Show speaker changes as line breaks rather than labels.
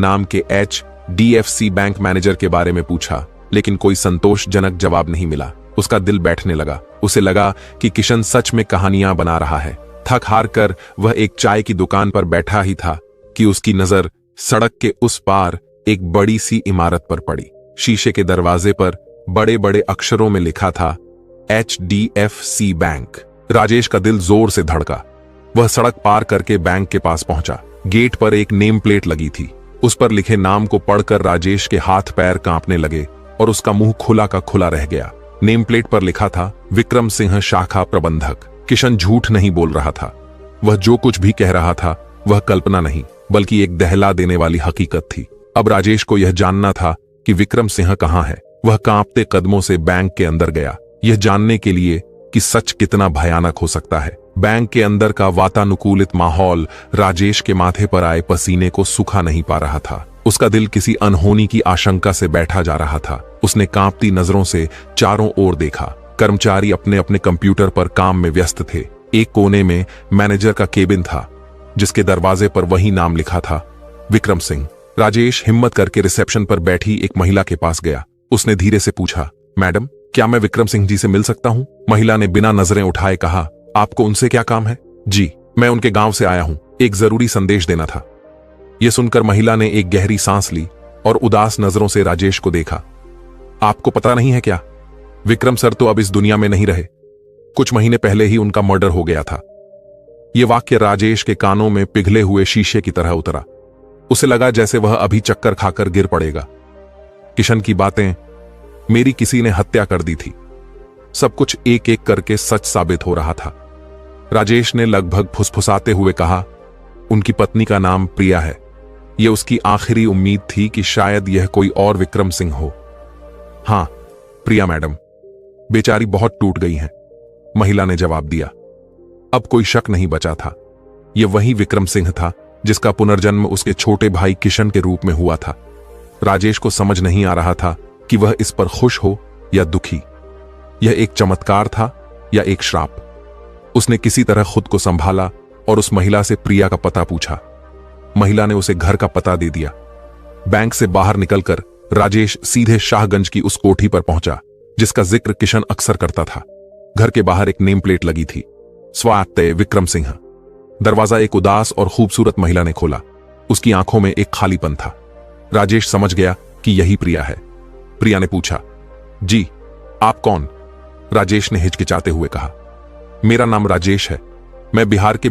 नाम के HDFC bank manager के बारे में पूछा, लेकिन कोई संतोषजनक जवाब नहीं मिला। उसका दिल बैठने लगा। उसे लगा कि किशन सच में कहानियां बना रहा है। थक हार कर वह एक चाय की दुकान पर बैठा ही था कि उसकी नजर सड़क के उस पार एक बड़ी सी इमारत पर पड़ी। शीशे के दरवाजे पर बड़े बड़े अक्षरों में लिखा था HDFC बैंक। राजेश का दिल जोर से धड़का। वह सड़क पार करके बैंक के पास पहुंचा। गेट पर एक नेम प्लेट लगी थी। उस पर लिखे नाम को पढ़कर राजेश के हाथ पैर कांपने लगे और उसका मुंह खुला का खुला रह गया। नेम प्लेट पर लिखा था विक्रम सिंह शाखा प्रबंधक। किशन झूठ नहीं बोल रहा था। वह जो कुछ भी कह रहा था वह कल्पना नहीं बल्कि एक दहला देने वाली हकीकत थी। अब राजेश को यह जानना था कि विक्रम सिंह कहां है। वह कांपते कदमों से बैंक के अंदर गया, यह जानने के लिए कि सच कितना भयानक हो सकता है। बैंक के अंदर का वातानुकूलित माहौल राजेश के माथे पर आए पसीने को सुखा नहीं पा रहा था। उसका दिल किसी अनहोनी की आशंका से बैठा जा रहा था। उसने कांपती नजरों से चारों ओर देखा। कर्मचारी अपने अपने कंप्यूटर पर काम में व्यस्त थे। एक कोने में मैनेजर का केबिन था, जिसके दरवाजे पर वही नाम लिखा था, विक्रम सिंह। राजेश हिम्मत करके रिसेप्शन पर बैठी एक महिला के पास गया। उसने धीरे से पूछा, मैडम, क्या मैं विक्रम सिंह जी से मिल सकता हूं? महिला ने बिना नजरें उठाए कहा, आपको उनसे क्या काम है? जी, मैं उनके गांव से आया हूं, एक जरूरी संदेश देना था। यह सुनकर महिला ने एक गहरी सांस ली और उदास नजरों से राजेश को देखा। आपको पता नहीं है क्या? विक्रम सर तो अब इस दुनिया में नहीं रहे। कुछ महीने पहले ही उनका मर्डर हो गया था। यह वाक्य राजेश के कानों में पिघले हुए शीशे की तरह उतरा। उसे लगा जैसे वह अभी चक्कर खाकर गिर पड़ेगा। किशन की बातें, मेरी किसी ने हत्या कर दी थी, सब कुछ एक एक करके सच साबित हो रहा था। राजेश ने लगभग फुसफुसाते हुए कहा, उनकी पत्नी का नाम प्रिया है। यह उसकी आखिरी उम्मीद थी कि शायद यह कोई और विक्रम सिंह हो। हां, प्रिया मैडम बेचारी बहुत टूट गई हैं, महिला ने जवाब दिया। अब कोई शक नहीं बचा था। यह वही विक्रम सिंह था जिसका पुनर्जन्म उसके छोटे भाई किशन के रूप में हुआ था। राजेश को समझ नहीं आ रहा था कि वह इस पर खुश हो या दुखी। यह एक चमत्कार था या एक श्राप। उसने किसी तरह खुद को संभाला और उस महिला से प्रिया का पता पूछा। महिला ने उसे घर का पता दे दिया। बैंक से बाहर निकलकर राजेश सीधे शाहगंज की उस कोठी पर पहुंचा जिसका जिक्र किशन अक्सर करता था। घर के बाहर एक नेम प्लेट लगी थी, स्वागत विक्रम सिंह। दरवाजा एक उदास और खूबसूरत महिला ने खोला। उसकी आंखों में एक खालीपन था। राजेश समझ गया कि यही प्रिया है। प्रिया ने पूछा, जी, आप कौन? राजेश ने हिचकिचाते हुए कहा, मेरा नाम राजेश है, मैं बिहार के